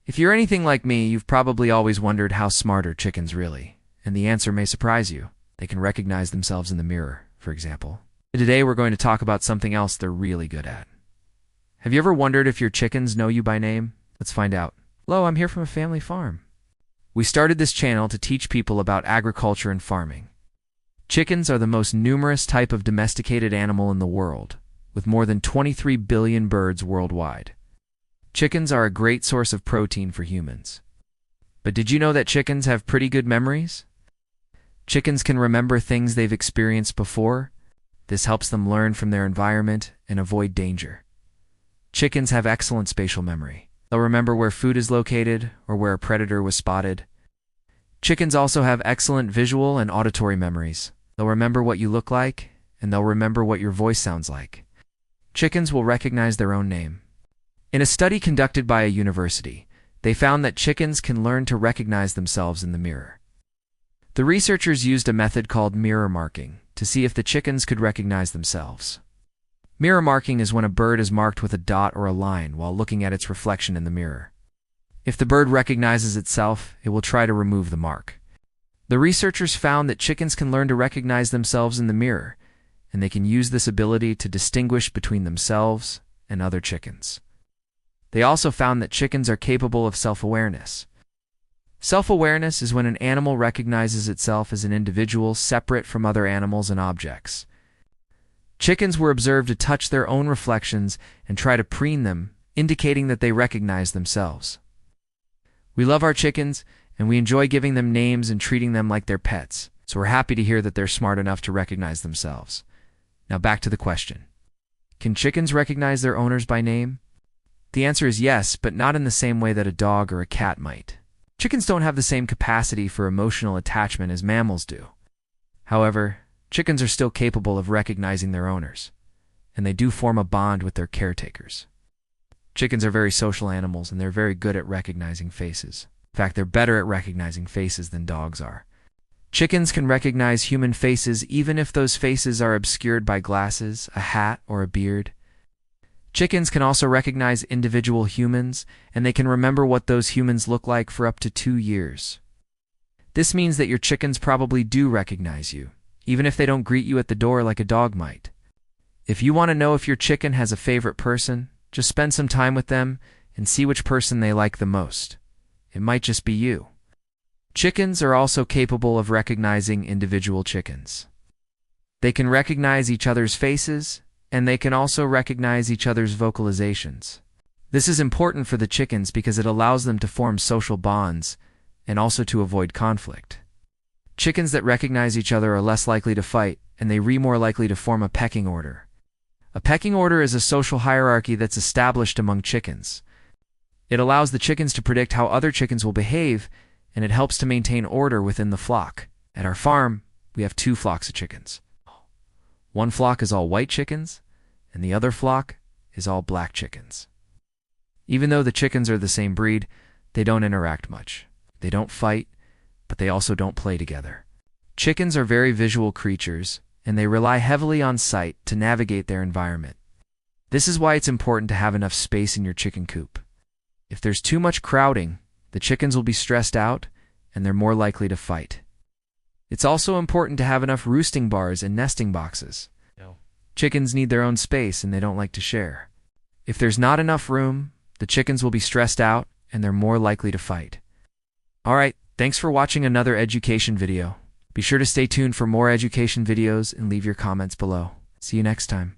If you're anything like me, you've probably always wondered how smart are chickens really, and the answer may surprise you. They can recognize themselves in the mirror, for example. Today we're going to talk about something else they're really good at. Have you ever wondered if your chickens know you by name? Let's find out. Hello, I'm here from a family farm. We started this channel to teach people about agriculture and farming. Chickens are the most numerous type of domesticated animal in the world, with more than 23 billion birds worldwide. Chickens are a great source of protein for humans. But did you know that chickens have pretty good memories? Chickens can remember things they've experienced before. This helps them learn from their environment and avoid danger. Chickens have excellent spatial memory. They'll remember where food is located or where a predator was spotted. Chickens also have excellent visual and auditory memories. They'll remember what you look like, and they'll remember what your voice sounds like. Chickens will recognize their own name. In a study conducted by a university, they found that chickens can learn to recognize themselves in the mirror. The researchers used a method called mirror marking to see if the chickens could recognize themselves. Mirror marking is when a bird is marked with a dot or a line while looking at its reflection in the mirror. If the bird recognizes itself, it will try to remove the mark. The researchers found that chickens can learn to recognize themselves in the mirror, and they can use this ability to distinguish between themselves and other chickens. They also found that chickens are capable of self-awareness. Self-awareness is when an animal recognizes itself as an individual separate from other animals and objects. Chickens were observed to touch their own reflections and try to preen them, indicating that they recognize themselves. We love our chickens, and we enjoy giving them names and treating them like their pets, so we're happy to hear that they're smart enough to recognize themselves. Now back to the question. Can chickens recognize their owners by name? The answer is yes, but not in the same way that a dog or a cat might. Chickens don't have the same capacity for emotional attachment as mammals do. However, chickens are still capable of recognizing their owners, and they do form a bond with their caretakers. Chickens are very social animals, and they're very good at recognizing faces. In fact, they're better at recognizing faces than dogs are. Chickens can recognize human faces even if those faces are obscured by glasses, a hat, or a beard. Chickens can also recognize individual humans, and they can remember what those humans look like for up to 2 years. This means that your chickens probably do recognize you, even if they don't greet you at the door like a dog might. If you want to know if your chicken has a favorite person, just spend some time with them and see which person they like the most. It might just be you. Chickens are also capable of recognizing individual chickens. They can recognize each other's faces, and they can also recognize each other's vocalizations. This is important for the chickens because it allows them to form social bonds and also to avoid conflict. Chickens that recognize each other are less likely to fight, and they are more likely to form a pecking order. A pecking order is a social hierarchy that's established among chickens. It allows the chickens to predict how other chickens will behave, and it helps to maintain order within the flock. At our farm, we have 2 flocks of chickens. One flock is all white chickens, and the other flock is all black chickens. Even though the chickens are the same breed, they don't interact much. They don't fight, but they also don't play together. Chickens are very visual creatures, and they rely heavily on sight to navigate their environment. This is why it's important to have enough space in your chicken coop. If there's too much crowding, the chickens will be stressed out, and they're more likely to fight. It's also important to have enough roosting bars and nesting boxes. Chickens need their own space, and they don't like to share. If there's not enough room, the chickens will be stressed out, and they're more likely to fight. Alright, thanks for watching another education video. Be sure to stay tuned for more education videos and leave your comments below. See you next time.